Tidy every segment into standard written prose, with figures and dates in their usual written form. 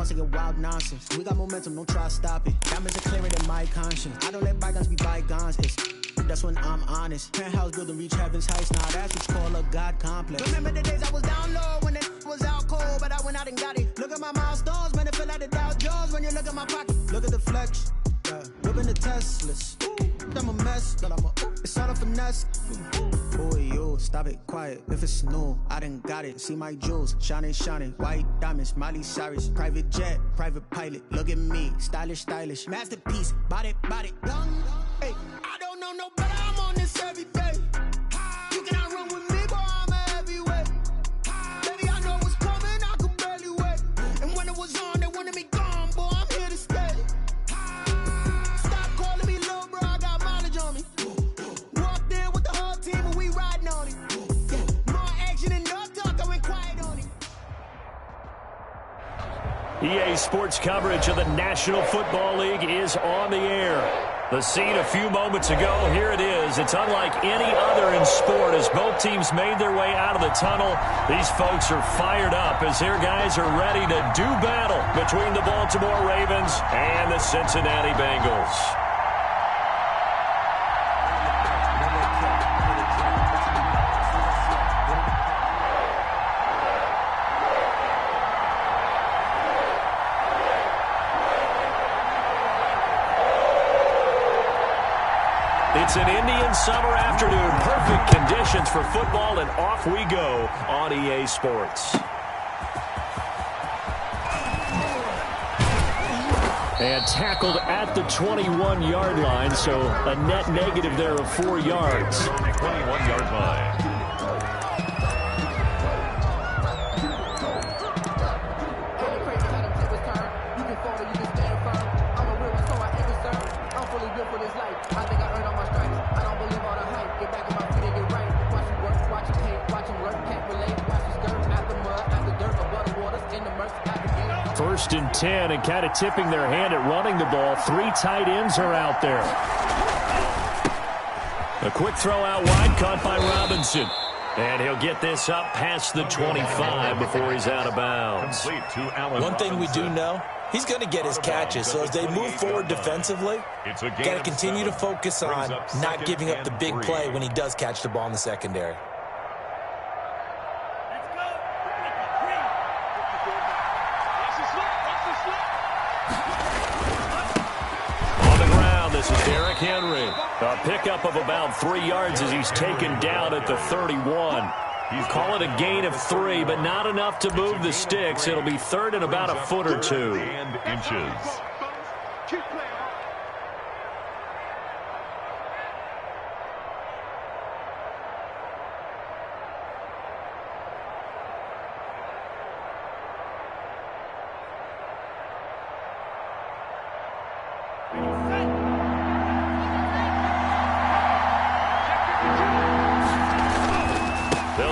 on saying wild nonsense. We got momentum, don't try to stop it. Diamonds are clearer than my conscience. I don't let bygones be bygones. That's when I'm honest. Penthouse building, reach heaven's heights. Now that's what you call a God complex. Remember the days I was down low when it was out cold, but I went out and got it. Look at my milestones, man, it feel like the Dow Jones when you look at my pocket. Look at the flex, whipping the Teslas. I'm a mess, but it's all a finesse. Boy, you stop it, quiet. If it's new, I done got it. See my jewels, shining, white diamonds, Miley Cyrus, private jet, private pilot. Look at me, stylish, masterpiece, body, young. Hey, I don't know no better. I'm on this every day. You cannot run with me, boy. I'm a heavyweight. Baby, I know what's coming. I could barely wait. And when it was on, they wanted me gone, boy. I'm here to stay. Stop calling me little bro. I got mileage on me. Walked in with the whole team and we riding on it. Yeah. More action and no talk. I went quiet on it. EA Sports coverage of the National Football League is on the air. The scene a few moments ago, here it is. It's unlike any other in sport as both teams made their way out of the tunnel. These folks are fired up as their guys are ready to do battle between the Baltimore Ravens and the Cincinnati Bengals. It's an Indian summer afternoon. Perfect conditions for football, and off we go on EA Sports. And tackled at the 21-yard line, so a net negative there of 4 yards. 21-yard line. First and 10, and kind of tipping their hand at running the ball. 3 tight ends are out there. A quick throw out wide, caught by Robinson. And he'll get this up past the 25 before he's out of bounds. One thing we do know, he's going to get his catches. So as they move forward defensively, got to continue to focus on not giving up the big play when he does catch the ball in the secondary. Henry, a pickup of about 3 yards as he's taken down at the 31. You call it a gain of 3, but not enough to move the sticks. It'll be third and about a foot or 2. Inches.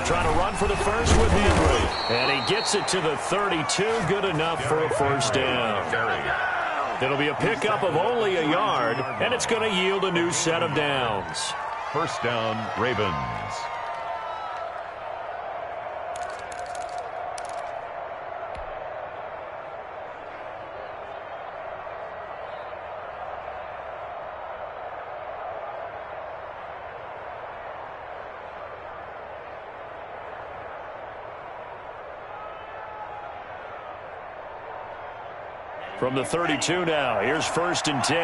Trying to run for the first with Henry. And he gets it to the 32. Good enough for a first down. It'll be a pickup of only a yard, and it's going to yield a new set of downs. First down, Ravens. From the 32 now, here's first and 10.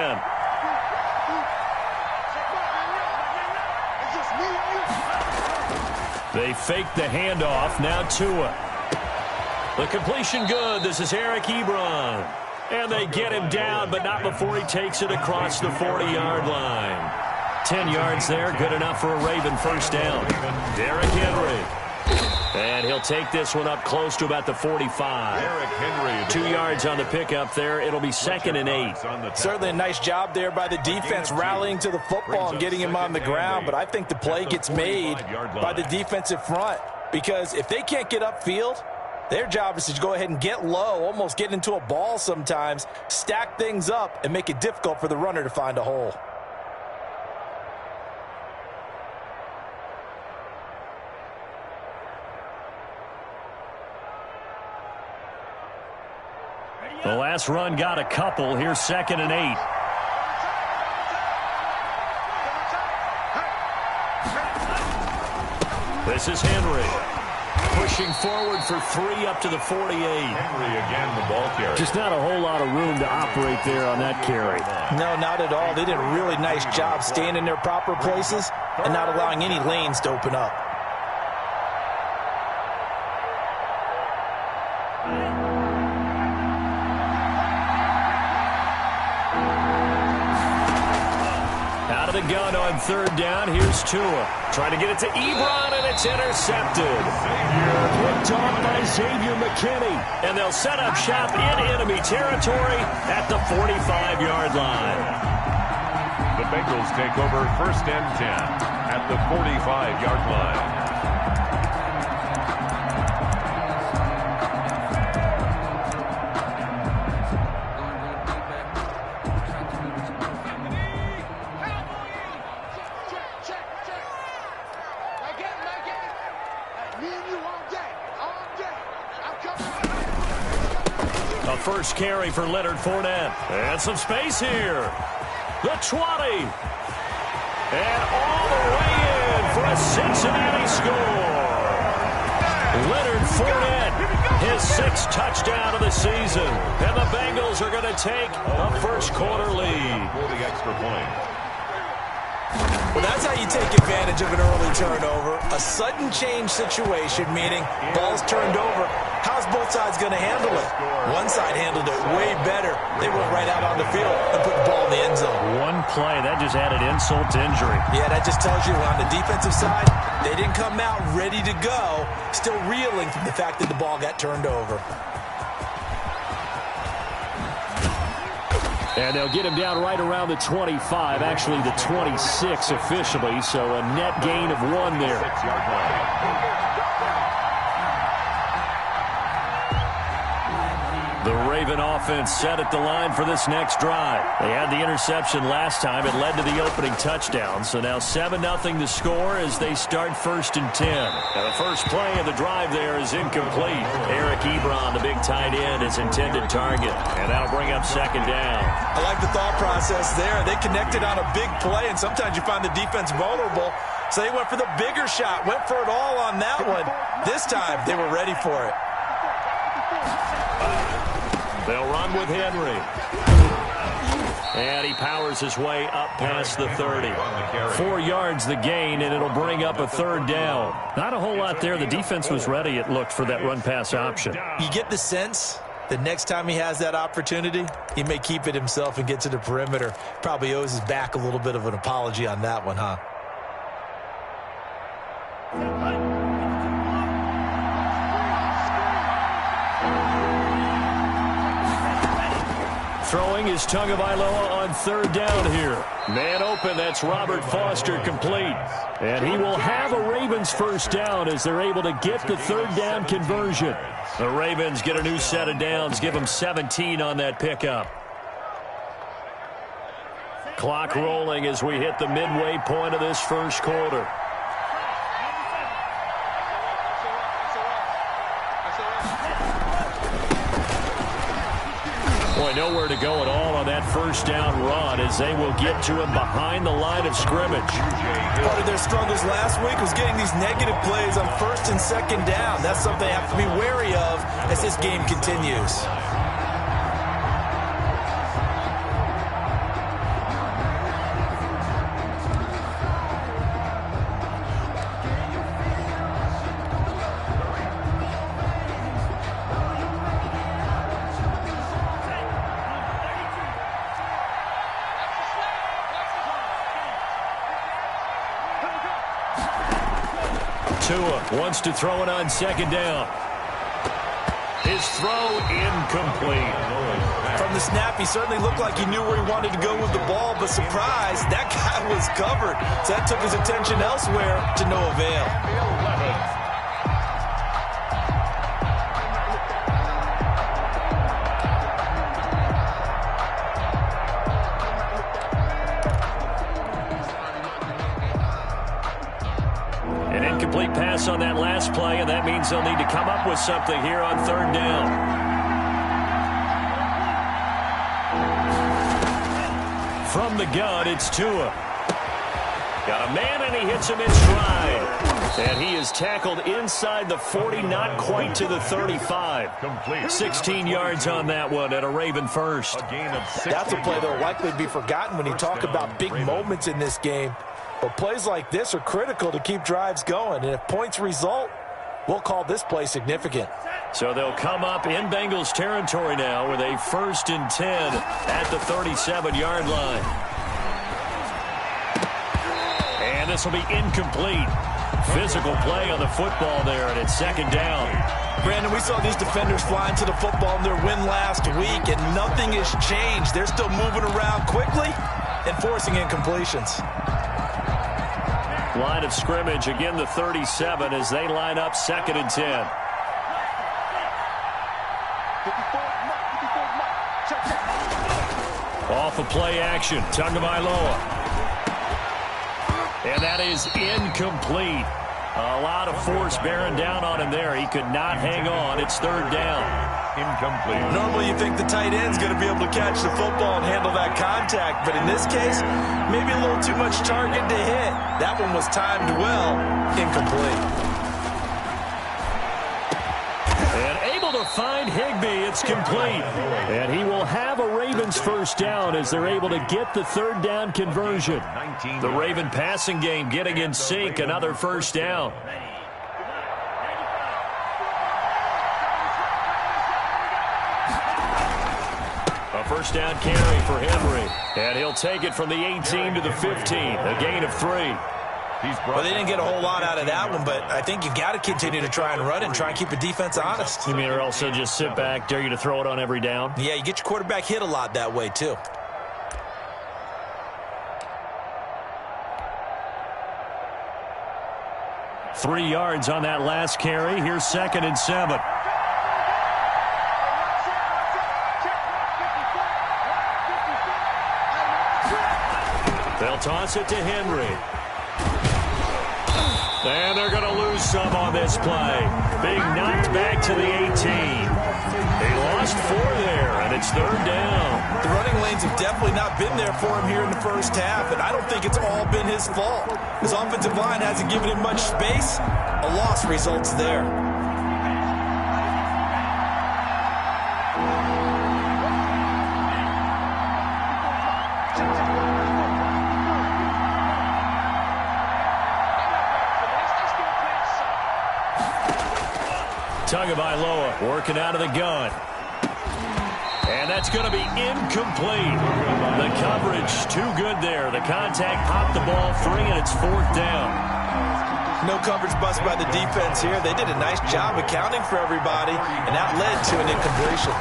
They fake the handoff, now Tua. The completion good, this is Eric Ebron. And they get him down, but not before he takes it across the 40-yard line. 10 yards there, good enough for a Raven first down. Derrick Henry. And he'll take this one up close to about the 45. Derrick Henry. 2 yards on the pickup there. It'll be second and 8. Certainly a nice job there by the defense rallying to the football and getting him on the ground. But I think the play gets made by the defensive front. Because if they can't get upfield, their job is to go ahead and get low, almost get into a ball sometimes, stack things up, and make it difficult for the runner to find a hole. The last run got a couple. Here's 2nd and 8. This is Henry. Pushing forward for 3 up to the 48. Henry again, the ball carrier. Just not a whole lot of room to operate there on that carry. No, not at all. They did a really nice job staying in their proper places and not allowing any lanes to open up. Out of the gun on 3rd down. Here's Tua. Trying to get it to Ebron, and it's intercepted. Picked off by Xavier McKinney. And they'll set up shop in enemy territory at the 45-yard line. The Bengals take over 1st and 10 at the 45-yard line. A first carry for Leonard Fournette. And some space here. The 20. And all the way in for a Cincinnati score. Leonard Fournette, his 6th touchdown of the season. And the Bengals are going to take a first-quarter lead. For the extra point. Well, that's how you take advantage of an early turnover. A sudden change situation, meaning ball's turned over. How's both sides going to handle it? One side handled it way better. They went right out on the field and put the ball in the end zone. One play, that just added insult to injury. Yeah, that just tells you on the defensive side, they didn't come out ready to go, still reeling from the fact that the ball got turned over. And they'll get him down right around the 25, actually the 26 officially, so a net gain of 1 there. 6-yard line. The Raven offense set at the line for this next drive. They had the interception last time. It led to the opening touchdown. So now 7-0 to score as they start 1st and 10. Now the first play of the drive there is incomplete. Eric Ebron, the big tight end, is intended target. And that'll bring up 2nd down. I like the thought process there. They connected on a big play, and sometimes you find the defense vulnerable. So they went for the bigger shot, went for it all on that one. This time, they were ready for it. They'll run with Henry. And he powers his way up past the 30. 4 yards the gain, and it'll bring up a 3rd down. Not a whole lot there. The defense was ready, it looked, for that run-pass option. You get the sense the next time he has that opportunity, he may keep it himself and get to the perimeter. Probably owes his back a little bit of an apology on that one, huh? Throwing is Tagovailoa on 3rd down here. Man open, that's Robert Foster complete. And he will have a Ravens 1st down as they're able to get the 3rd down conversion. The Ravens get a new set of downs, give them 17 on that pickup. Clock rolling as we hit the midway point of this 1st quarter. Boy, nowhere to go at all on that 1st down run as they will get to him behind the line of scrimmage. Part of their struggles last week was getting these negative plays on 1st and 2nd down. That's something they have to be wary of as this game continues. Tua wants to throw it on 2nd down. His throw incomplete. From the snap, he certainly looked like he knew where he wanted to go with the ball, but surprise, that guy was covered. So that took his attention elsewhere to no avail. An incomplete pass on that last play, and that means they'll need to come up with something here on 3rd down. from the gun, it's Tua. Got a man, and he hits him in stride. And he is tackled inside the 40, not quite to the 35. 16 yards on that one and a Raven first. That's a play that will likely be forgotten when you talk about big moments in this game. But plays like this are critical to keep drives going. And if points result, we'll call this play significant. So they'll come up in Bengals territory now with a 1st and 10 at the 37-yard line. And this will be incomplete. Physical play on the football there, and it's 2nd down. Brandon, we saw these defenders flying to the football in their win last week, and nothing has changed. They're still moving around quickly and forcing incompletions. Line of scrimmage, again the 37 as they line up 2nd and 10. Off of play action, Tagovailoa. And that is incomplete. A lot of force bearing down on him there. He could not hang on. It's 3rd down. Incomplete. Normally you think the tight end's going to be able to catch the football and handle that contact. But in this case, maybe a little too much target to hit. That one was timed well. Incomplete. To find Higbee, it's complete. And he will have a Ravens 1st down as they're able to get the 3rd down conversion. The Raven passing game getting in sync, another 1st down. A 1st down carry for Henry. And he'll take it from the 18 to the 15, a gain of 3. Well, they didn't get a whole lot out of that one, but I think you've got to continue to try and run and try and keep the defense honest. You mean or also just sit back, dare you to throw it on every down? Yeah, you get your quarterback hit a lot that way, too. Three yards on that last carry. Here's 2nd and 7. They'll toss it to Henry. And they're going to lose some on this play. Being knocked back to the 18. They lost 4 there, and it's 3rd down. The running lanes have definitely not been there for him here in the first half, and I don't think it's all been his fault. His offensive line hasn't given him much space. A loss results there. Tagovailoa working out of the gun. And that's going to be incomplete. The coverage too good there. The contact popped the ball free, and it's 4th down. No coverage bust by the defense here. They did a nice job accounting for everybody, and that led to an incompletion.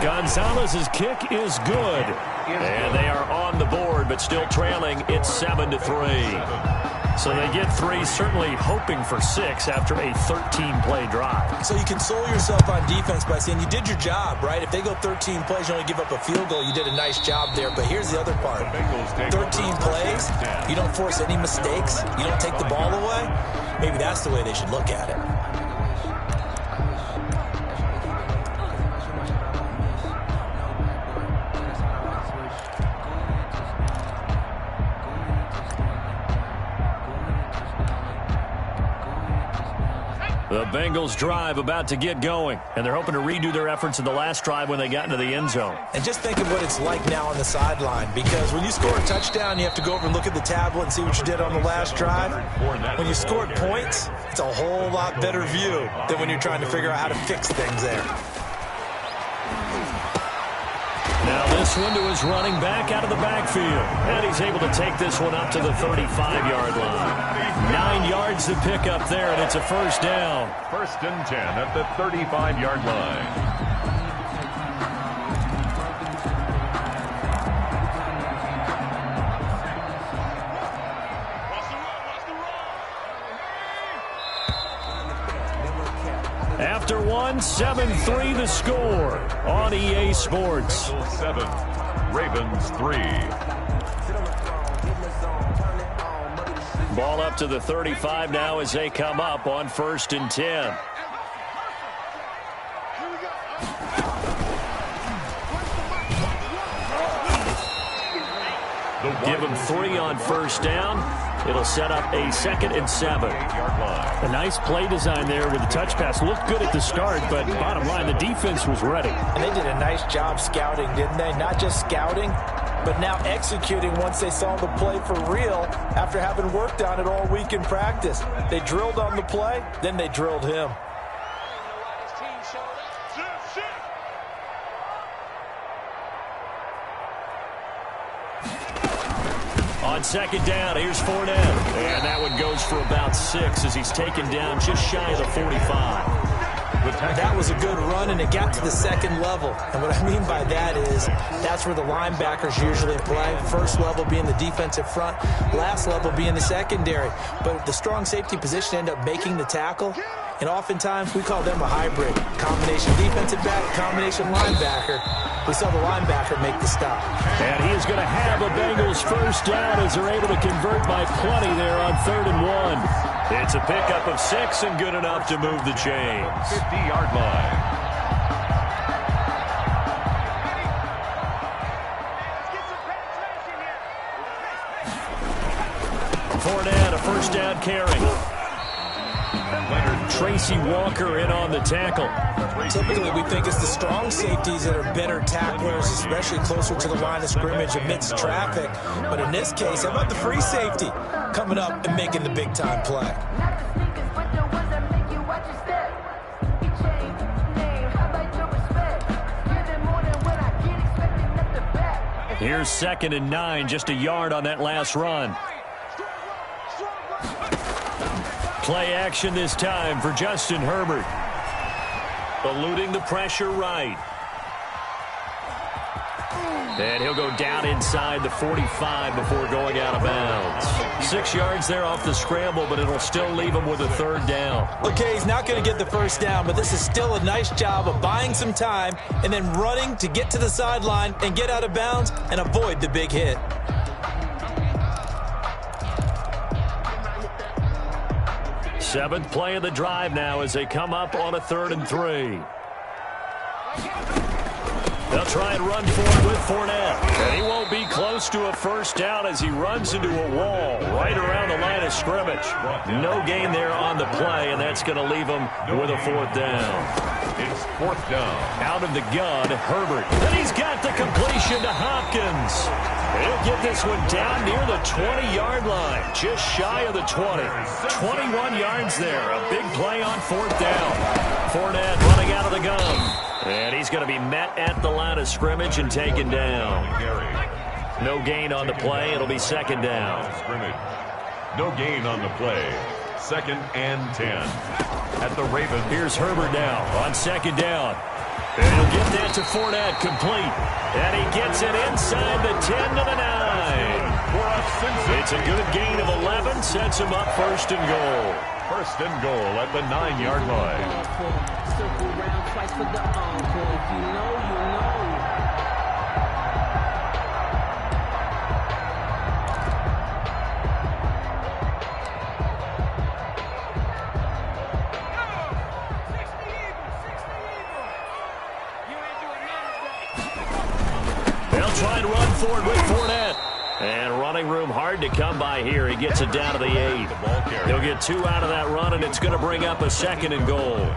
Gonzalez's kick is good. And they are on the board, but still trailing. It's 7-3. So they get 3, certainly hoping for 6 after a 13-play drive. So you console yourself on defense by saying you did your job, right? If they go 13 plays, you only give up a field goal, you did a nice job there. But here's the other part. 13 plays, you don't force any mistakes, you don't take the ball away. Maybe that's the way they should look at it. The Bengals drive about to get going, and they're hoping to redo their efforts in the last drive when they got into the end zone. And just think of what it's like now on the sideline, because when you score a touchdown, you have to go over and look at the tablet and see what you did on the last drive. When you scored points, it's a whole lot better view than when you're trying to figure out how to fix things there. Now this one to his running back out of the backfield. And he's able to take this one up to the 35-yard line. 9 yards to pick up there, and it's a 1st down. 1st and 10 at the 35-yard line. After one, 7-3 the score on EA Sports. 7, Ravens 3. Ball up to the 35 now as they come up on 1st and 10. Give him 3 on first down. It'll set up a 2nd and 7. A nice play design there with the touch pass. Looked good at the start, but bottom line, the defense was ready. And they did a nice job scouting, didn't they? Not just scouting, but now executing once they saw the play for real after having worked on it all week in practice. They drilled on the play, then they drilled him. On 2nd down, here's Fournette. And that one goes for about 6 as he's taken down just shy of the 45. That was a good run, and it got to the 2nd level. And what I mean by that is that's where the linebackers usually play. First level being the defensive front, last level being the secondary. But the strong safety position ended up making the tackle, and oftentimes we call them a hybrid. Combination defensive back, combination linebacker. We saw the linebacker make the stop. And he is going to have a Bengals first down as they're able to convert by plenty there on 3rd and 1. It's a pickup of 6 and good enough to move the chains. 50-yard line. Fournette, a first down carry. Tracy Walker in on the tackle. Typically, we think it's the strong safeties that are better tacklers, especially closer to the line of scrimmage amidst traffic. But in this case, how about the free safety coming up and making the big-time play? Here's 2nd and 9, just a yard on that last run. Play action this time for Justin Herbert. Eluding the pressure right. And he'll go down inside the 45 before going out of bounds. 6 yards there off the scramble, but it'll still leave him with a 3rd down. Okay, he's not going to get the first down, but this is still a nice job of buying some time and then running to get to the sideline and get out of bounds and avoid the big hit. Seventh play of the drive now as they come up on a 3rd and 3. They'll try and run for it with Fournette. And he won't be close to a first down as he runs into a wall right around the line of scrimmage. No gain there on the play, and that's going to leave him with a 4th down. It's 4th down. Out of the gun, Herbert. And he's got the completion to Hopkins. He'll get this one down near the 20-yard line, just shy of the 20. 21 yards there. A big play on 4th down. Fournette running out of the gun. And he's going to be met at the line of scrimmage and taken down. No gain on the play. It'll be 2nd down. No gain on the play. 2nd and 10. At the Ravens. Here's Herbert now on 2nd down. And he'll get that to Fournette, complete. And he gets it inside the 10 to the 9. It's a good gain of 11, sets him up 1st and goal. 1st and goal at the 9-yard line. Circle round twice for the encore. If you know, you know. They'll try and run forward with Fournette. And running room hard to come by here. He gets it down to the 8. He'll get 2 out of that run, and it's going to bring up a 2nd and goal.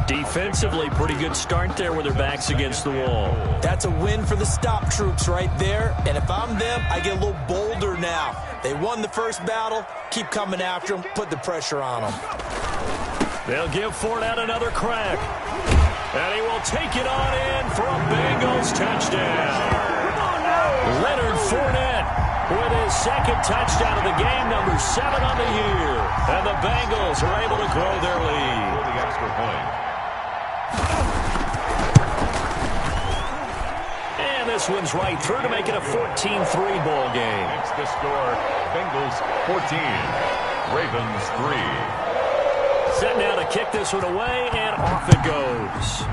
Defensively, pretty good start there with their backs against the wall. That's a win for the stop troops right there. And if I'm them, I get a little bolder now. They won the first battle. Keep coming after them. Put the pressure on them. They'll give Fournette another crack. And he will take it on in for a Bengals touchdown. Leonard Fournette with his 2nd touchdown of the game, number 7 on the year. And the Bengals are able to grow their lead. The extra point. And this one's right through to make it a 14-3 ball game. It's the score. Bengals 14. Ravens 3. Set now to kick this one away, and off it goes.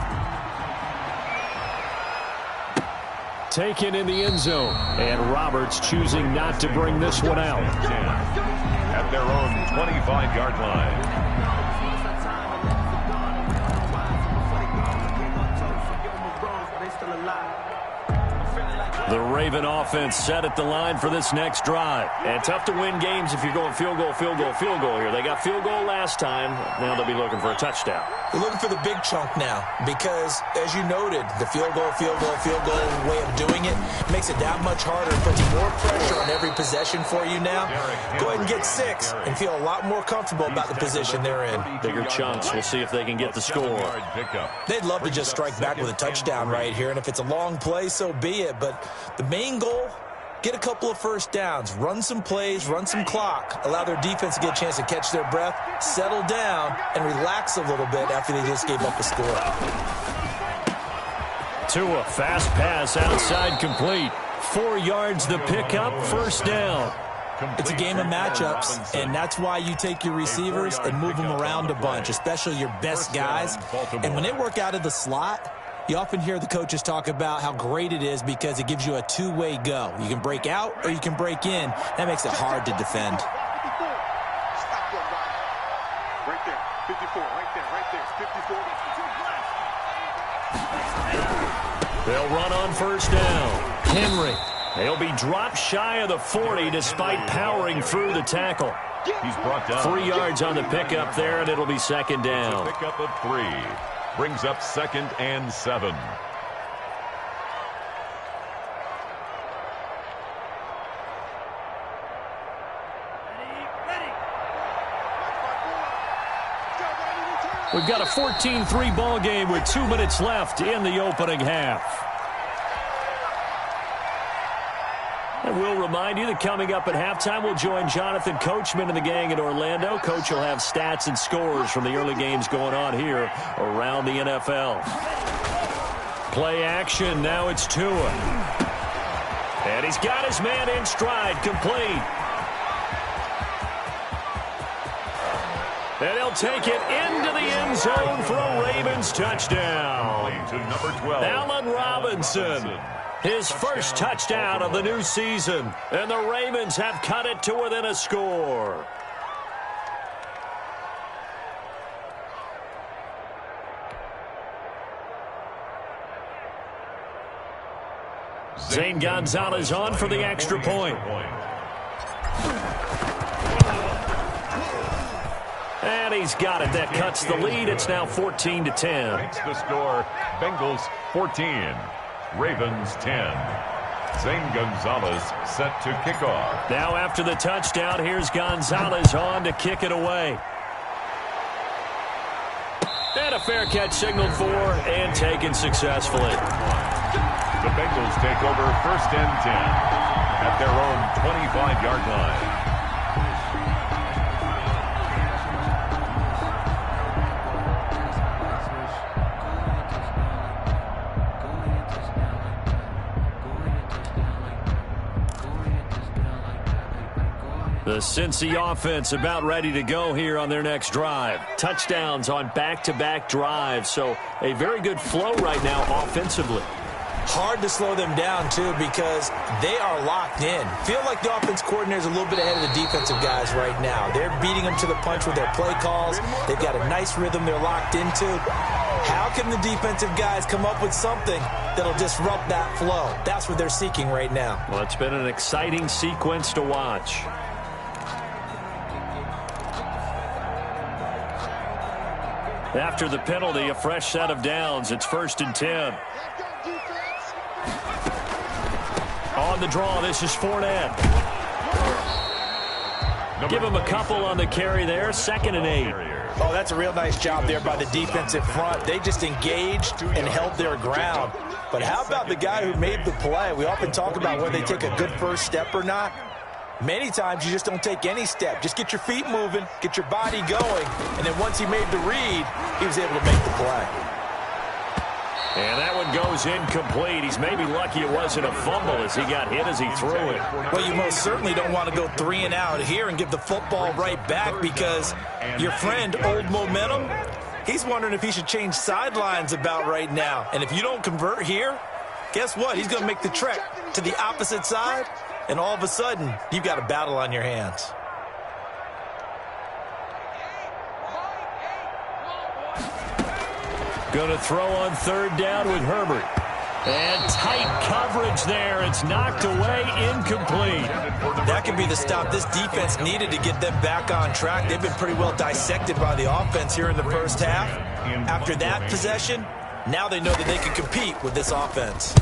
Taken in the end zone, and Roberts choosing not to bring this one out. At their own 25-yard line. The Raven offense set at the line for this next drive. And tough to win games if you're going field goal, field goal, field goal here. They got field goal last time. Now they'll be looking for a touchdown. They're looking for the big chunk now because, as you noted, the field goal way of doing it makes it that much harder. It puts more pressure on every possession for you now. Go ahead and get 6 and feel a lot more comfortable about the position they're in. Bigger chunks. We'll see if they can get the score. They'd love to just strike back with a touchdown right here, and if it's a long play, so be it. But the main goal, get a couple of first downs, run some plays, run some clock, allow their defense to get a chance to catch their breath, settle down, and relax a little bit after they just gave up a score. Tua, fast pass outside complete. 4 yards the pickup, first down. It's a game of matchups, and that's why you take your receivers and move them around a bunch, especially your best guys. And when they work out of the slot, you often hear the coaches talk about how great it is because it gives you a two-way go. You can break out or you can break in. That makes it hard to defend. Right there, 54, right there, 54. They'll run on first down. Henry. They'll be dropped shy of the 40 despite powering through the tackle. He's brought down 3 yards on the pickup there, and it'll be second down. Pickup of 3. Brings up 2nd and 7. We've got a 14-3 ball game with 2 minutes left in the opening half. And we'll remind you that coming up at halftime, we'll join Jonathan Coachman and the gang in Orlando. Coach will have stats and scores from the early games going on here around the NFL. Play action. Now it's Tua. And he's got his man in stride, complete. And he'll take it into the end zone for a Ravens touchdown. To number 12. Allen Robinson. His first touchdown of the new season. And the Ravens have cut it to within a score. Zane Gonzalez on for the extra point. And he's got it. That cuts the lead. It's now 14-10. Makes the score. Bengals 14. Ravens 10. Zane Gonzalez set to kick off. Now after the touchdown, here's Gonzalez on to kick it away. And a fair catch signaled for and taken successfully. The Bengals take over 1st and 10 at their own 25-yard line. The Cincy offense about ready to go here on their next drive. Touchdowns on back-to-back drives, so a very good flow right now offensively. Hard to slow them down, too, because they are locked in. Feel like the offense coordinator is a little bit ahead of the defensive guys right now. They're beating them to the punch with their play calls. They've got a nice rhythm they're locked into. How can the defensive guys come up with something that'll disrupt that flow? That's what they're seeking right now. Well, it's been an exciting sequence to watch. After the penalty, a fresh set of downs. It's 1st and 10. On the draw, this is Fournette. Give him a couple on the carry there. 2nd and 8. Oh, that's a real nice job there by the defensive front. They just engaged and held their ground. But how about the guy who made the play? We often talk about whether they take a good first step or not. Many times you just don't take any step. Just get your feet moving, get your body going, and then once he made the read, he was able to make the play. And that one goes incomplete. He's maybe lucky it wasn't a fumble as he got hit as he threw it. Well, you most certainly don't want to go 3 and out here and give the football right back because your friend, Old Momentum, he's wondering if he should change sidelines about right now. And if you don't convert here, guess what? He's going to make the trek to the opposite side. And all of a sudden, you've got a battle on your hands. Going to throw on 3rd down with Herbert. And tight coverage there. It's knocked away, incomplete. That could be the stop this defense needed to get them back on track. They've been pretty well dissected by the offense here in the first half. After that possession, now they know that they can compete with this offense.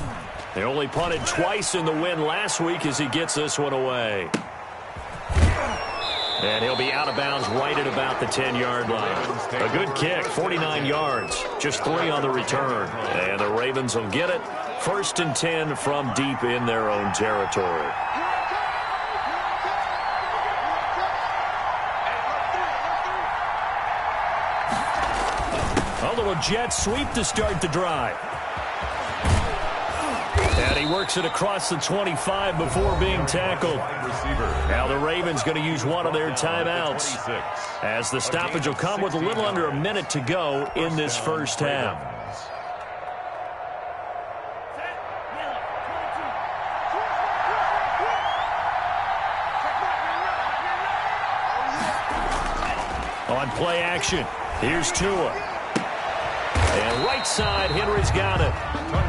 They only punted twice in the win last week as he gets this one away. And he'll be out of bounds right at about the 10-yard line. A good kick, 49 yards, just 3 on the return. And the Ravens will get it. 1st and 10 from deep in their own territory. A little jet sweep to start the drive. And he works it across the 25 before being tackled. Now the Ravens going to use one of their timeouts, as the stoppage will come with a little under a minute to go in this first half. On play action, here's Tua. And right side, Henry's got it.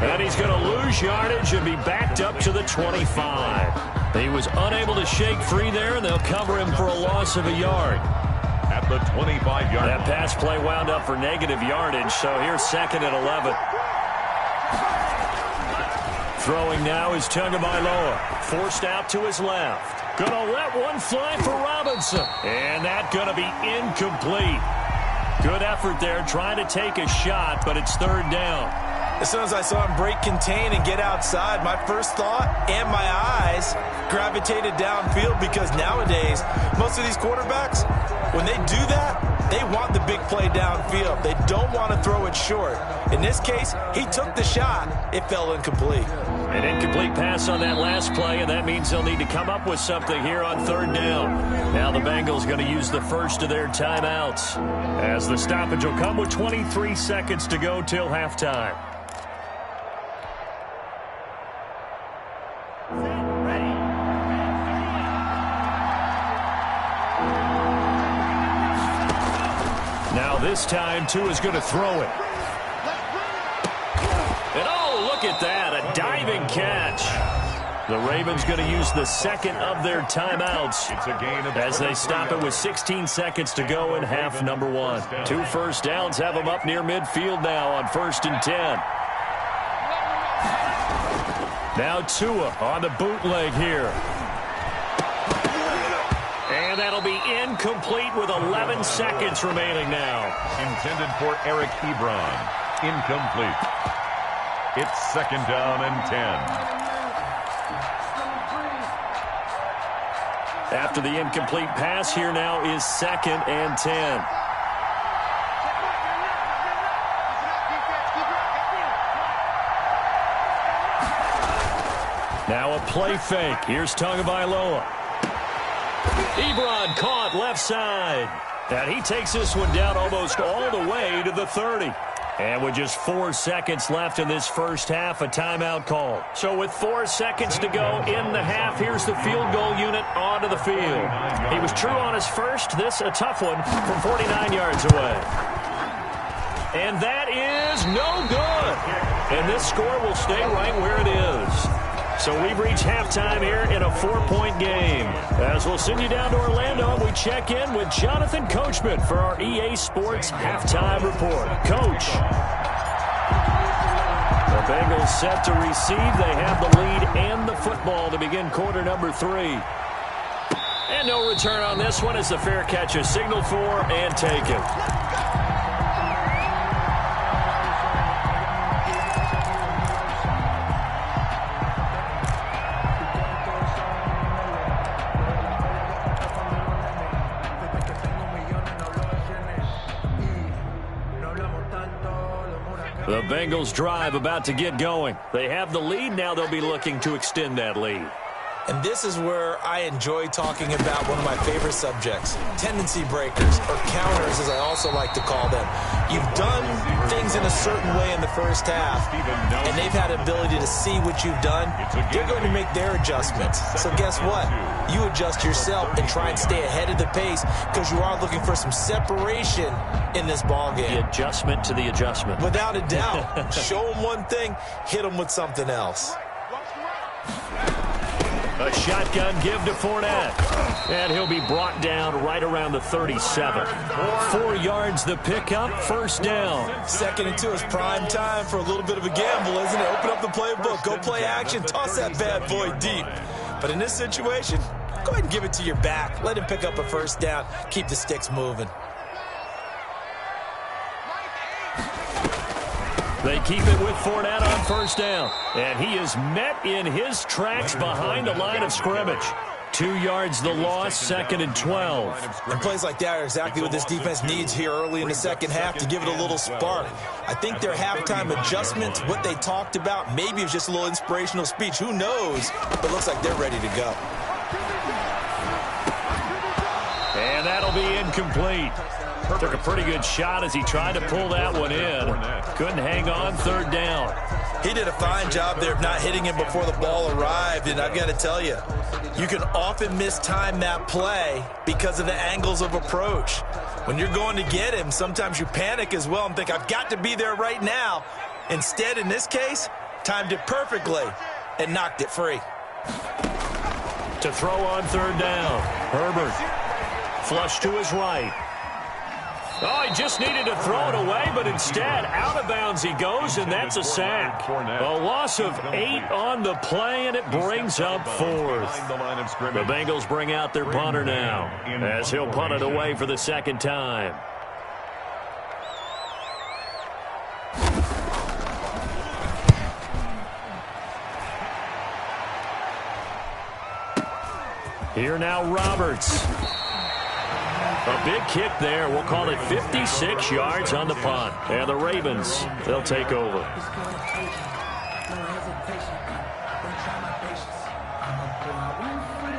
And he's going to lose yardage and be backed up to the 25. He was unable to shake free there, and they'll cover him for a loss of a yard. At the 25-yard line. That pass play wound up for negative yardage, so here's 2nd and 11. Throwing now is Tagovailoa. Forced out to his left. Gonna let one fly for Robinson. And that gonna be incomplete. Good effort there, trying to take a shot, but it's 3rd down. As soon as I saw him break contain and get outside, my first thought and my eyes gravitated downfield, because nowadays, most of these quarterbacks, when they do that, they want the big play downfield. They don't want to throw it short. In this case, he took the shot. It fell incomplete. An incomplete pass on that last play, and that means they'll need to come up with something here on 3rd down. Now the Bengals going to use the first of their timeouts, as the stoppage will come with 23 seconds to go till halftime. Now this time, Tua's going to throw it. And oh, look at that, a diving catch. The Ravens going to use the 2nd of their timeouts as they stop it with 16 seconds to go in half number 1. 2 first downs have them up near midfield now on 1st and 10. Now Tua on the bootleg here. And that'll be incomplete with 11 seconds remaining now. Intended for Eric Ebron. Incomplete. It's 2nd down and 10. After the incomplete pass, here now is 2nd and 10. Now a play fake. Here's Tagovailoa. Ebron caught left side. And he takes this one down almost all the way to the 30. And with just 4 seconds left in this first half, a timeout call. So with 4 seconds to go in the half, here's the field goal unit onto the field. He was true on his first. This a tough one from 49 yards away. And that is no good. And this score will stay right where it is. So we've reached halftime here in a 4-point game. As we'll send you down to Orlando, we check in with Jonathan Coachman for our EA Sports Halftime Report. Coach. The Bengals set to receive. They have the lead and the football to begin quarter number 3. And no return on this one as the fair catch is signaled for and taken. The Bengals drive about to get going. They have the lead. Now they'll be looking to extend that lead. And this is where I enjoy talking about one of my favorite subjects, tendency breakers, or counters as I also like to call them. You've done things in a certain way in the first half, and they've had the ability to see what you've done. They're going to make their adjustments. So guess what? You adjust yourself and try and stay ahead of the pace because you are looking for some separation in this ball game. The adjustment to the adjustment. Without a doubt. Show them one thing, hit them with something else. A shotgun give to Fournette. And he'll be brought down right around the 37. 4 yards the pickup, first down. 2nd and 2 is prime time for a little bit of a gamble, isn't it? Open up the playbook, go play action, toss that bad boy deep. But in this situation, go ahead and give it to your back. Let him pick up a first down. Keep the sticks moving. They keep it with Fournette on first down. And he is met in his tracks behind the line of scrimmage. 2 yards the loss, 2nd and 12. And plays like that are exactly what this defense needs here early in the second half to give it a little spark. I think their halftime adjustment, what they talked about, maybe it was just a little inspirational speech. Who knows? But it looks like they're ready to go. And that'll be incomplete. Took a pretty good shot as he tried to pull that one in. Couldn't hang on, 3rd down. He did a fine job there of not hitting him before the ball arrived, and I've got to tell you, you can often mistime that play because of the angles of approach. When you're going to get him, sometimes you panic as well and think, I've got to be there right now. Instead, in this case, timed it perfectly and knocked it free. To throw on 3rd down, Herbert. Flush to his right. Oh, he just needed to throw it away, but instead, out of bounds he goes, and that's a sack. A loss of 8 on the play, and it brings up 4th. The Bengals bring out their punter now, as he'll punt it away for the 2nd time. Here now, Roberts. A big kick there. We'll call it 56 yards on the punt. And the Ravens, they'll take over.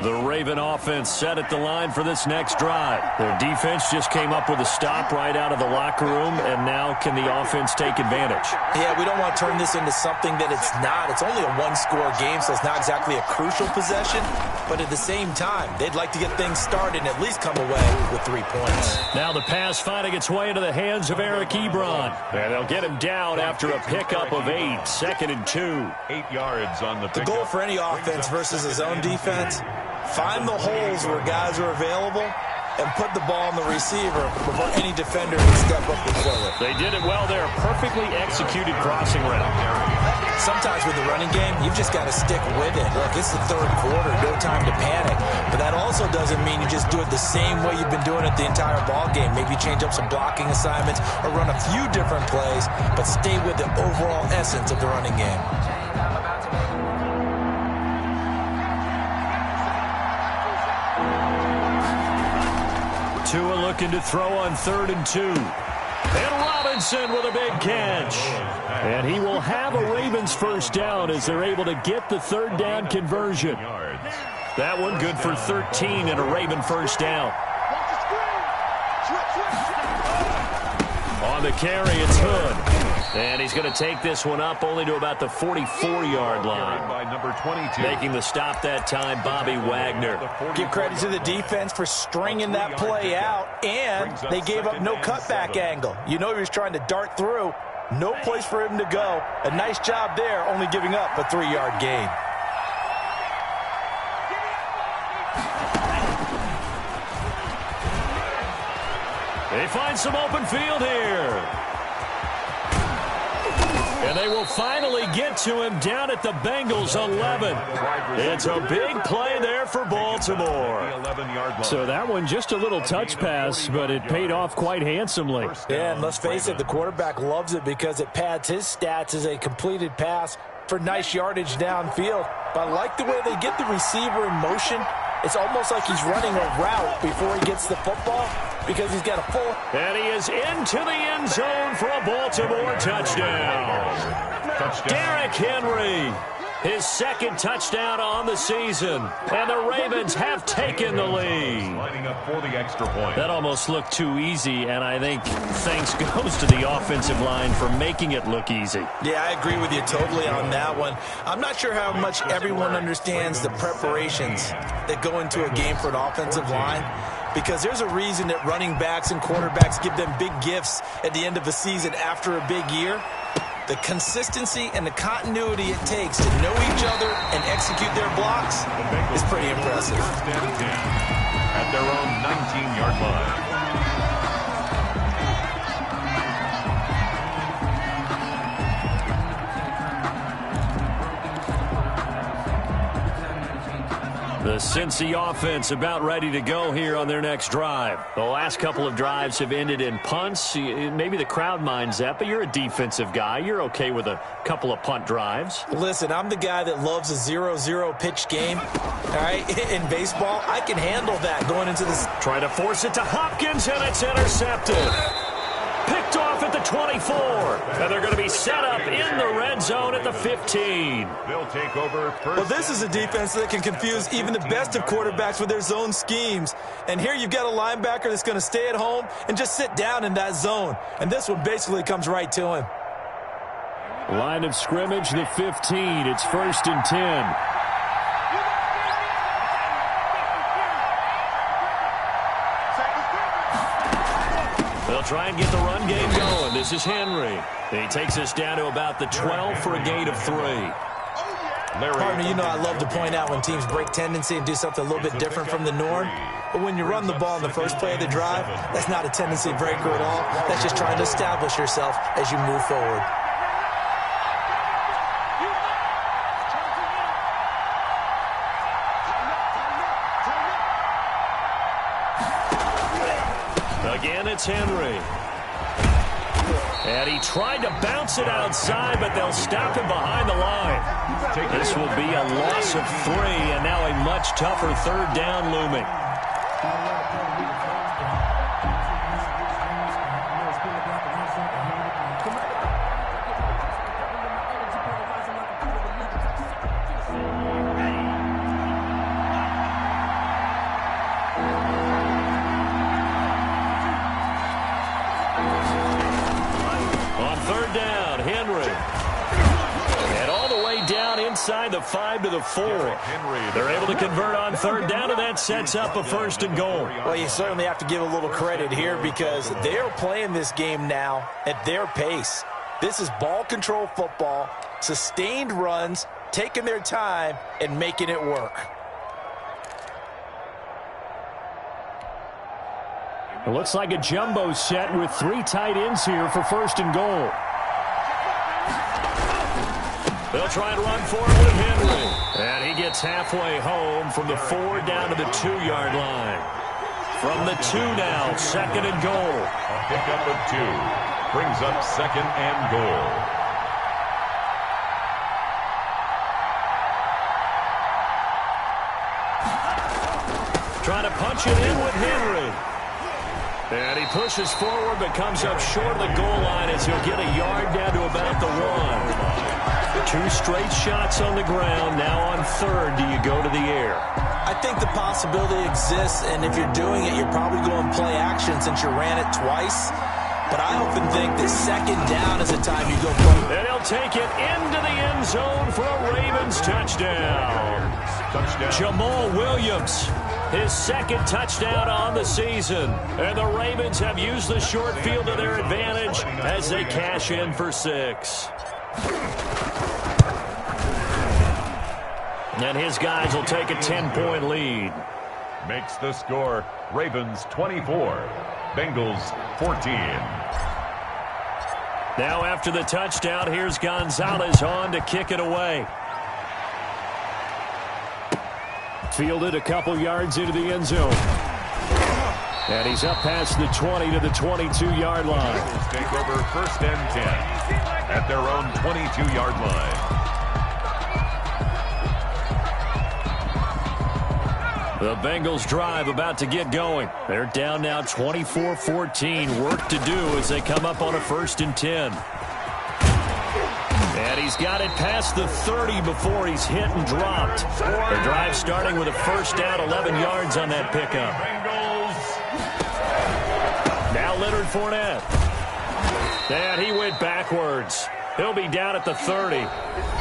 The Raven offense set at the line for this next drive. Their defense just came up with a stop right out of the locker room, and now can the offense take advantage? Yeah, we don't want to turn this into something that it's not. It's only a one-score game, so it's not exactly a crucial possession. But at the same time, they'd like to get things started and at least come away with 3 points. Now the pass finding its way into the hands of Eric Ebron. And they'll get him down after a pickup of 8, 2nd and 2. 8 yards on the pickup. The goal for any offense versus his own defense, find the holes where guys are available and put the ball on the receiver before any defender can step up and fill it. They did it well there. Perfectly executed crossing route. Sometimes with the running game, you've just got to stick with it. Look, it's the 3rd quarter, no time to panic. But that also doesn't mean you just do it the same way you've been doing it the entire ball game. Maybe change up some blocking assignments or run a few different plays, but stay with the overall essence of the running game. Tua looking to throw on 3rd and 2. And Robinson with a big catch. And he will have a Ravens first down as they're able to get the 3rd down conversion. That one good for 13 and a Raven first down. On the carry, it's Hood. And he's going to take this one up only to about the 44-yard line. By number 22. Making the stop that time, Bobby Wagner. Give credit to the defense for stringing that play out, and they gave up no cutback angle. You know he was trying to dart through. No place for him to go. A nice job there, only giving up a 3-yard gain. They find some open field here. And they will finally get to him down at the Bengals 11. It's a big play there for Baltimore. So that one just a little touch pass, but it paid off quite handsomely. Yeah, and let's face it, the quarterback loves it because it pads his stats as a completed pass for nice yardage downfield. But I like the way they get the receiver in motion. It's almost like he's running a route before he gets the football because he's got a full. And he is into the end zone for a Baltimore touchdown. Derrick Henry. his second touchdown on the season. And the Ravens have taken the lead. Lining up for the extra point. That almost looked too easy, and I think thanks goes to the offensive line for making it look easy. Yeah, I agree with you totally on that one. I'm not sure how much everyone understands the preparations that go into a game for an offensive line, because there's a reason that running backs and quarterbacks give them big gifts at the end of the season after a big year. The consistency and the continuity it takes to know each other and execute their blocks is pretty impressive. First and 10 at their own 19-yard line. The Cincy offense about ready to go here on their next drive. The last couple of drives have ended in punts. Maybe the crowd minds that, but you're a defensive guy. You're okay with a couple of punt drives. Listen, I'm the guy that loves a 0-0 pitch game. All right, in baseball, I can handle that going into this. Try to force it to Hopkins, and it's intercepted. Picked off at the 24. And they're going to be set up in the red zone at the 15. They'll take over first. Well, this is a defense that can confuse even the best of quarterbacks with their zone schemes. And here you've got a linebacker that's going to stay at home and just sit down in that zone. And this one basically comes right to him. Line of scrimmage, the 15. It's 1st and 10. They'll try and get the run game going. This is Henry. He takes us down to about the 12 for a gain of 3. Partner, you know I love to point out when teams break tendency and do something a little bit different from the norm. But when you run the ball in the first play of the drive, that's not a tendency breaker at all. That's just trying to establish yourself as you move forward. Again, it's Henry. And he tried to bounce it outside, but they'll stop him behind the line. This will be a loss of 3, and now a much tougher 3rd down looming. Inside the 5 to the 4. They're able to convert on 3rd down, and that sets up a 1st and goal. Well, you certainly have to give a little credit here because they're playing this game now at their pace. This is ball control football, sustained runs, taking their time, and making it work. It looks like a jumbo set with 3 tight ends here for 1st and goal. They'll try and run for it with Henry. And he gets halfway home from the 4 down to the 2-yard line. From the 2 now, 2nd and goal. A pickup of 2 brings up 2nd and goal. Trying to punch it in with Henry. And he pushes forward but comes up short of the goal line as he'll get a yard down to about the 1. 2 straight shots on the ground. Now on 3rd, do you go to the air? I think the possibility exists, and if you're doing it, you're probably going play action since you ran it twice. But I often think that 2nd down is the time you go play. And he'll take it into the end zone for a Ravens touchdown. Jamal Williams, his 2nd touchdown on the season. And the Ravens have used the short field to their advantage as they cash in for 6. And his guys will take a 10-point lead. Makes the score Ravens 24, Bengals 14. Now after the touchdown, here's Gonzalez on to kick it away. Fielded a couple yards into the end zone. And he's up past the 20 to the 22-yard line. Bengals take over 1st and 10 at their own 22-yard line. The Bengals drive about to get going. They're down now 24-14. Work to do as they come up on a 1st and 10. And he's got it past the 30 before he's hit and dropped. The drive starting with a first down, 11 yards on that pickup. Now Leonard Fournette. And he went backwards. He'll be down at the 30.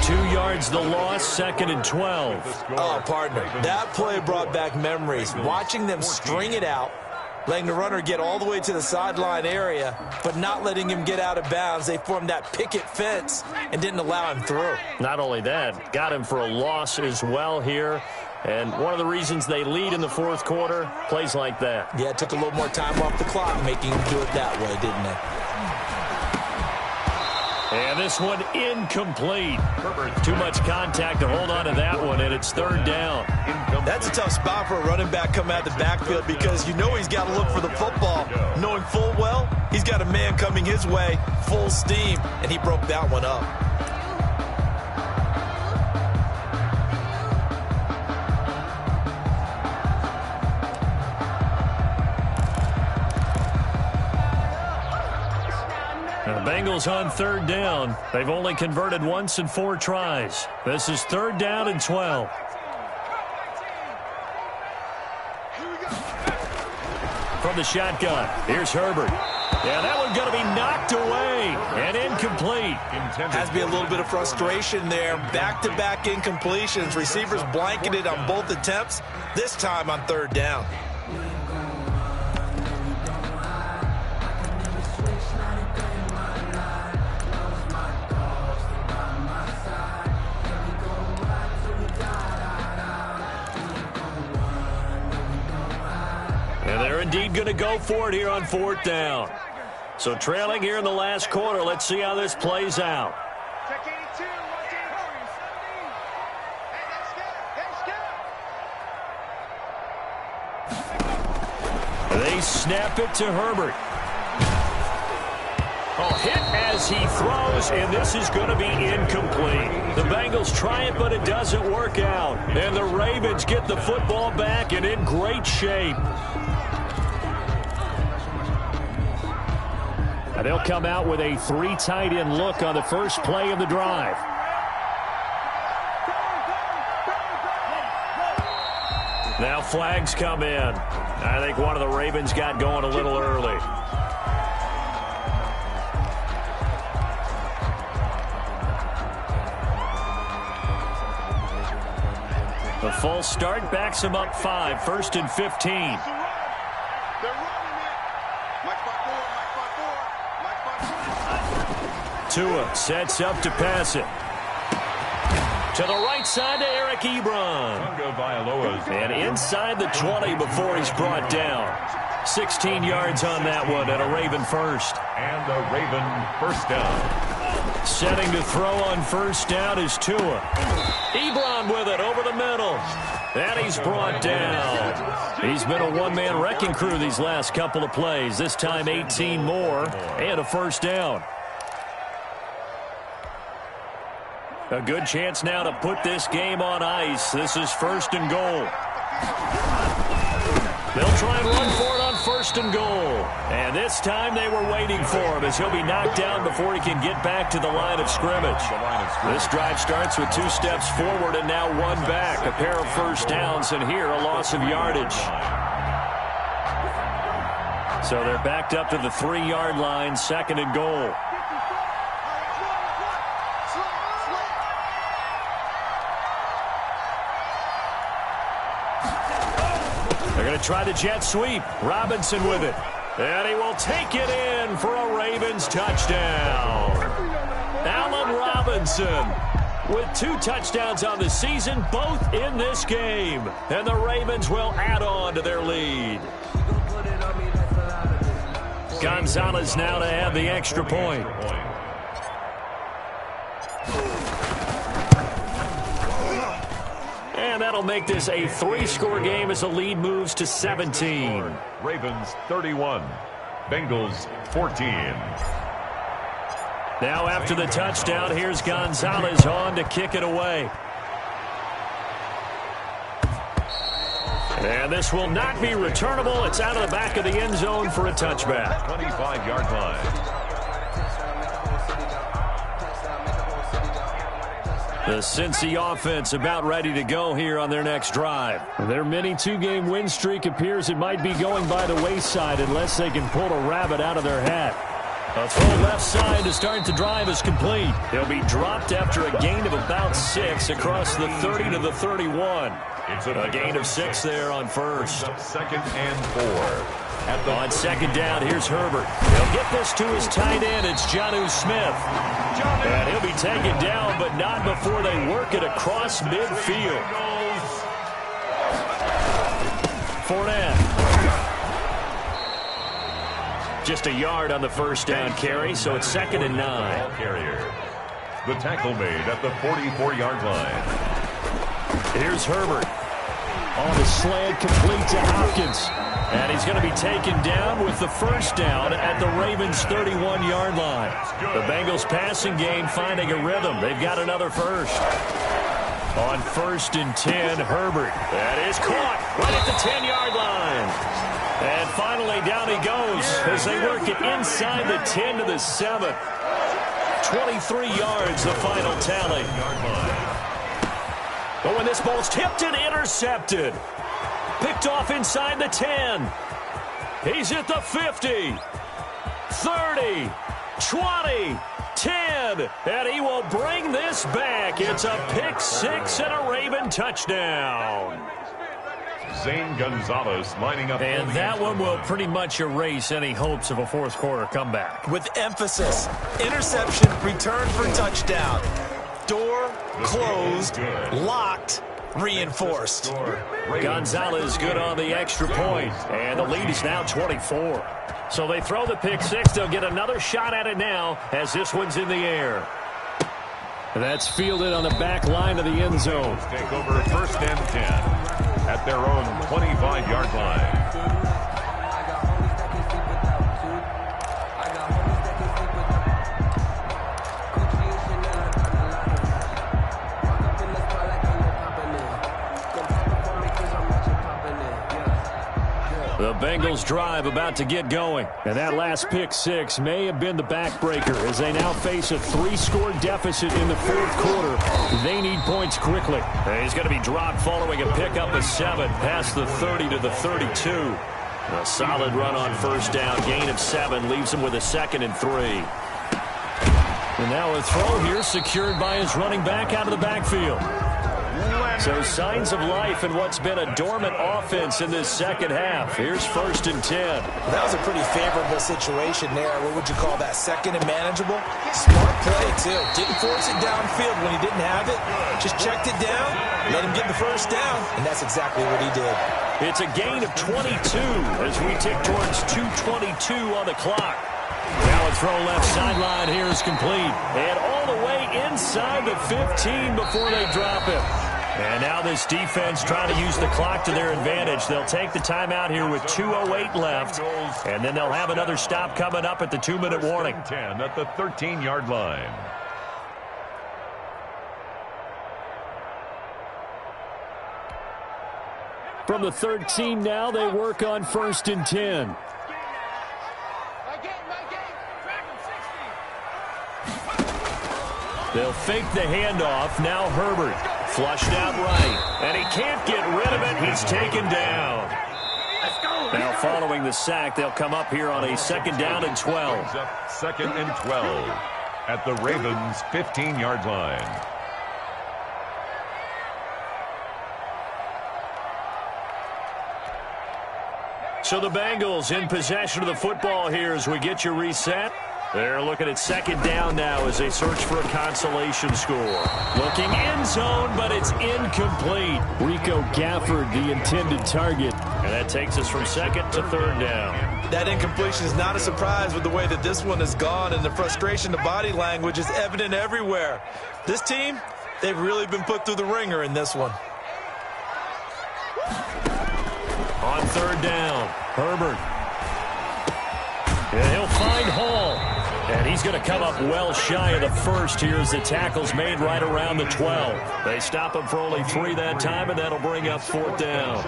2 yards the loss, 2nd and 12. Oh, partner, that play brought back memories. Watching them string it out, letting the runner get all the way to the sideline area, but not letting him get out of bounds. They formed that picket fence and didn't allow him through. Not only that, got him for a loss as well here. And one of the reasons they lead in the fourth quarter, plays like that. Yeah, it took a little more time off the clock, making him do it that way, didn't it? And this one incomplete. Too much contact to hold on to that one, and it's 3rd down. That's a tough spot for a running back coming out of the backfield because you know he's got to look for the football, knowing full well he's got a man coming his way, full steam, and he broke that one up. The Bengals on 3rd down. They've only converted once in 4 tries. This is 3rd down and 12. From the shotgun, here's Herbert. Yeah, that one's going to be knocked away and incomplete. Has to be a little bit of frustration there. Back-to-back incompletions. Receivers blanketed on both attempts, this time on 3rd down. And they're indeed going to go for it here on 4th down. So trailing here in the last quarter. Let's see how this plays out. They snap it to Herbert. Oh, hit as he throws, and this is going to be incomplete. The Bengals try it, but it doesn't work out. And the Ravens get the football back and in great shape. And they'll come out with a 3 tight end look on the first play of the drive. Now flags come in. I think one of the Ravens got going a little early. The full start backs him up 5, 1st and 15. Tua sets up to pass it. To the right side to Eric Ebron. And inside the 20 before he's brought down. 16 yards on that one and a Raven first. And a Raven first down. Setting to throw on 1st down is Tua. Ebron with it over the middle. And he's brought down. He's been a one-man wrecking crew these last couple of plays. This time 18 more and a first down. A good chance now to put this game on ice. This is 1st and goal. They'll try and run for it on 1st and goal. And this time they were waiting for him as he'll be knocked down before he can get back to the line of scrimmage. This drive starts with 2 steps forward and now 1 back. A pair of first downs and here a loss of yardage. So they're backed up to the 3-yard line, 2nd and goal. They're going to try the jet sweep. Robinson with it. And he will take it in for a Ravens touchdown. Allen Robinson with 2 touchdowns on the season, both in this game. And the Ravens will add on to their lead. Gonzalez now to have the extra point. And that'll make this a 3-score game as the lead moves to 17. Ravens 31, Bengals 14. Now after the touchdown, here's Gonzalez on to kick it away. And this will not be returnable. It's out of the back of the end zone for a touchback. 25-yard line. The Cincy offense about ready to go here on their next drive. Their mini two-game win streak appears it might be going by the wayside unless they can pull a rabbit out of their hat. A throw left side to start the drive is complete. He'll be dropped after a gain of about 6 across the 30 to the 31. A gain of 6 there on first. Second and 4. On second down, here's Herbert. He'll get this to his tight end. It's Jonnu Smith. And he'll be taken down, but not before they work it across midfield. Fournette. Just a yard on the first down carry, so it's second and 9. Carrier. The tackle made at the 44-yard line. Here's Herbert. On the slant, complete to Hopkins. And he's going to be taken down with the first down at the Ravens' 31-yard line. The Bengals passing game finding a rhythm. They've got another first. On first and 10, Herbert. That is caught right at the 10-yard line. And finally, down he goes as they work it inside the 10 to the 7. 23 yards, the final tally. But when this ball's tipped and intercepted. Picked off inside the 10. He's at the 50. 30. 20. 10. And he will bring this back. It's a pick 6 and a Raven touchdown. Zane Gonzalez lining up. And that one will pretty much erase any hopes of a fourth quarter comeback. With emphasis. Interception, return for touchdown. Door closed, locked, reinforced. Gonzalez good on the extra point, and the lead is now 24. So they throw the pick 6. They'll get another shot at it now as this one's in the air. That's fielded on the back line of the end zone. Take over first and 10 at their own 25-yard line. The Bengals drive about to get going. And that last pick 6 may have been the backbreaker as they now face a 3-score deficit in the fourth quarter. They need points quickly. He's going to be dropped following a pickup of 7 past the 30 to the 32. A solid run on first down. Gain of 7 leaves him with a second and 3. And now a throw here secured by his running back out of the backfield. So signs of life in what's been a dormant offense in this second half. Here's first and 10. That was a pretty favorable situation there. What would you call that? Second and manageable? Smart play, too. Didn't force it downfield when he didn't have it. Just checked it down, let him get the first down, and that's exactly what he did. It's a gain of 22 as we tick towards 2:22 on the clock. Now a throw left sideline here is complete. And all the way inside the 15 before they drop it. And now this defense trying to use the clock to their advantage. They'll take the timeout here with 2:08 left. And then they'll have another stop coming up at the 2-minute warning. 10 at the 13-yard line. From the 13 now, they work on first and 10. They'll fake the handoff. Now Herbert. Flushed out right. And he can't get rid of it. He's taken down. Now following the sack, they'll come up here on a second down and 12. Second and 12 at the Ravens' 15-yard line. So the Bengals in possession of the football here as we get you reset. They're looking at second down now as they search for a consolation score. Looking end zone, but it's incomplete. Rico Gafford, the intended target. And that takes us from second to third down. That incompletion is not a surprise with the way that this one has gone, and the frustration, the body language is evident everywhere. This team, they've really been put through the ringer in this one. On third down, Herbert. And he'll find Hall. And he's going to come up well shy of the first here as the tackle's made right around the 12. They stop him for only 3 that time, and that'll bring up fourth down.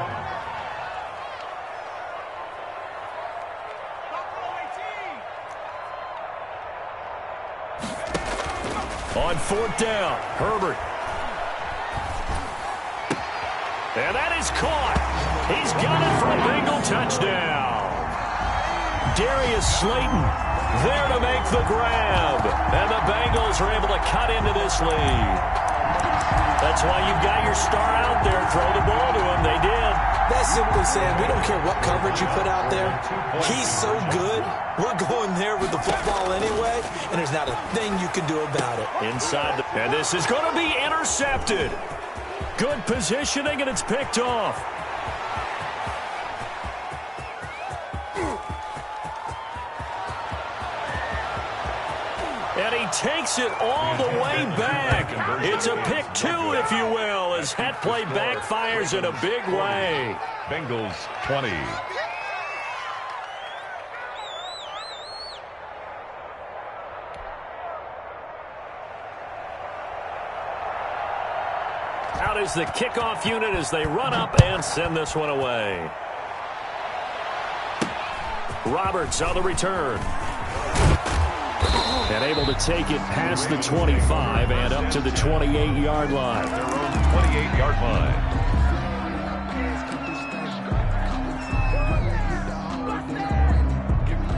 On fourth down, Herbert And that is caught. He's got it for a Bengal touchdown. Darius Slayton there to make the grab. And the Bengals are able to cut into this lead. That's why you've got your star out there. Throw the ball to him. They did. That's simply saying we don't care what coverage you put out there. He's so good. We're going there with the football anyway, and there's not a thing you can do about it. Inside, and this is going to be intercepted. Good positioning, and it's picked off. And he takes it all the way back. It's a pick two, if you will, as that play backfires in a big way. Bengals 20. Out is the kickoff unit as they run up and send this one away. Roberts on the return. And able to take it past the 25 and up to the 28-yard line. Their own 28-yard line.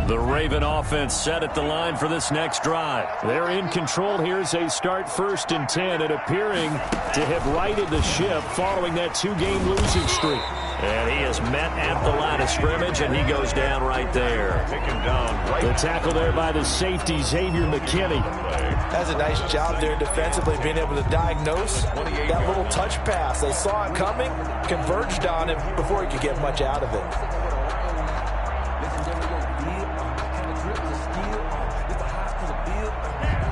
The Raven offense set at the line for this next drive. They're in control. Here's a start 1st and 10 and appearing to have righted the ship following that 2-game losing streak. And he is met at the line of scrimmage, and he goes down right there. The tackle there by the safety, Xavier McKinney. That's a nice job there defensively, being able to diagnose that little touch pass. They saw it coming, converged on it before he could get much out of it.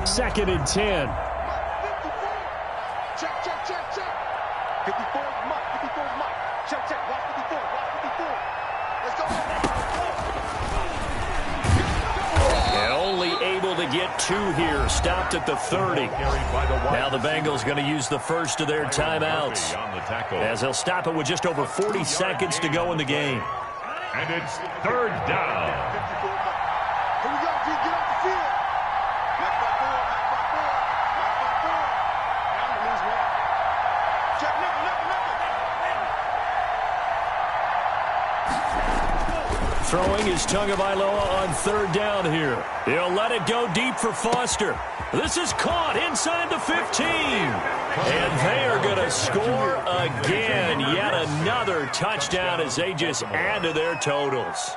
Second and 10. Check, check, check, check. 54 is Mike. 54 is Mike. Check, check. Watch 54. Watch 54. Let's go. And only able to get 2 here. Stopped at the 30. Now the Bengals going to use the first of their timeouts, as they'll stop it with just over 40 seconds to go in the game. And it's 3rd down. Here we go, G. Get off the field. Match by 4. Match by 4. Match by 4. Now we lose 1. Check, nickel. Throwing is Tagovailoa on 3rd down here. He'll let it go deep for Foster. This is caught inside the 15. And they are going to score again. Yet another touchdown as they just add to their totals.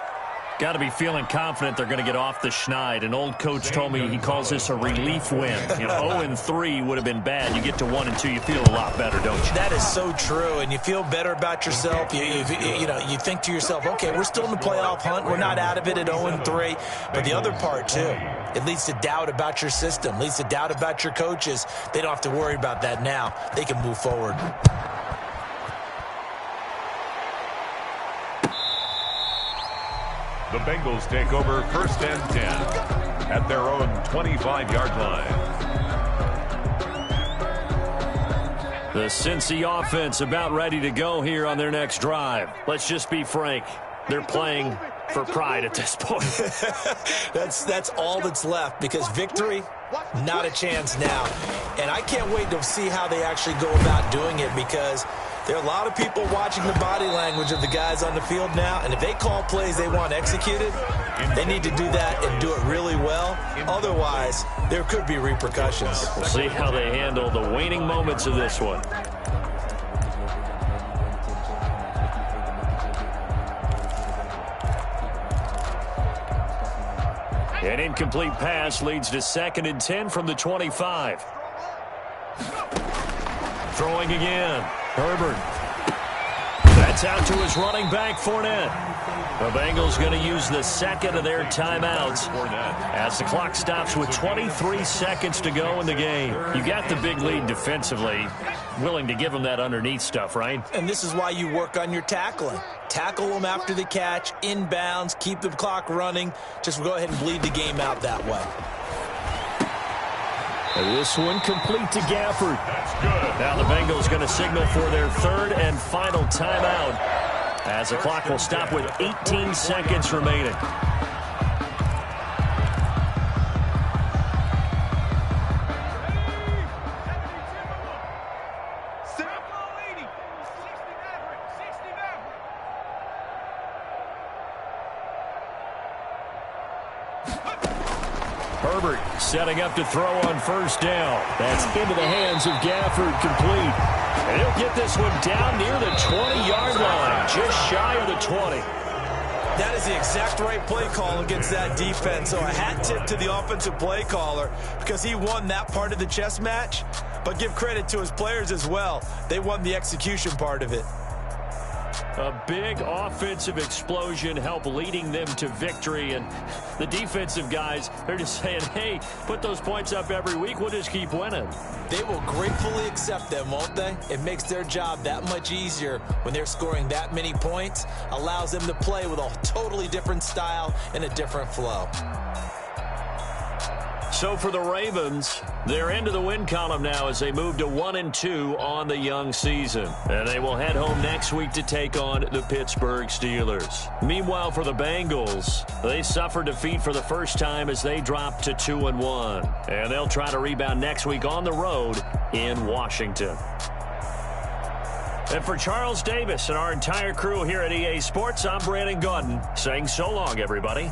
Got to be feeling confident they're going to get off the schneid. An old coach told me he calls this a relief win. 0-3 would have been bad. You get to 1-2, you feel a lot better, don't you? That is so true, and you feel better about yourself. You think to yourself, okay, we're still in the playoff hunt. We're not out of it at 0-3. But the other part, too, it leads to doubt about your system, leads to doubt about your coaches. They don't have to worry about that now. They can move forward. The Bengals take over 1st and 10 at their own 25-yard line. The Cincy offense about ready to go here on their next drive. Let's just be frank. They're playing for pride at this point. That's all that's left, because victory, not a chance now. And I can't wait to see how they actually go about doing it, because there are a lot of people watching the body language of the guys on the field now, and if they call plays they want executed, they need to do that and do it really well. Otherwise, there could be repercussions. We'll see how they handle the waning moments of this one. An incomplete pass leads to 2nd and 10 from the 25. Throwing again. Herbert. That's out to his running back, Fournette. The Bengals going to use the 2nd of their timeouts as the clock stops with 23 seconds to go in the game. You got the big lead defensively. Willing to give them that underneath stuff, right? And this is why you work on your tackling. Tackle them after the catch, inbounds, keep the clock running. Just go ahead and bleed the game out that way. And this one complete to Gafford. That's good. Now the Bengals going to signal for their 3rd and final timeout, as the clock will stop with 18 seconds remaining. Herbert setting up to throw on first down. That's into the hands of Gafford, complete. And he'll get this one down near the 20-yard line, just shy of the 20. That is the exact right play call against that defense. So a hat tip to the offensive play caller because he won that part of the chess match. But give credit to his players as well. They won the execution part of it. A big offensive explosion helped leading them to victory. And the defensive guys, they're just saying, hey, put those points up every week. We'll just keep winning. They will gratefully accept them, won't they? It makes their job that much easier when they're scoring that many points. Allows them to play with a totally different style and a different flow. So for the Ravens, they're into the win column now as they move to 1-2 on the young season. And they will head home next week to take on the Pittsburgh Steelers. Meanwhile, for the Bengals, they suffered defeat for the first time as they dropped to 2-1. And they'll try to rebound next week on the road in Washington. And for Charles Davis and our entire crew here at EA Sports, I'm Brandon Gaudin saying so long, everybody.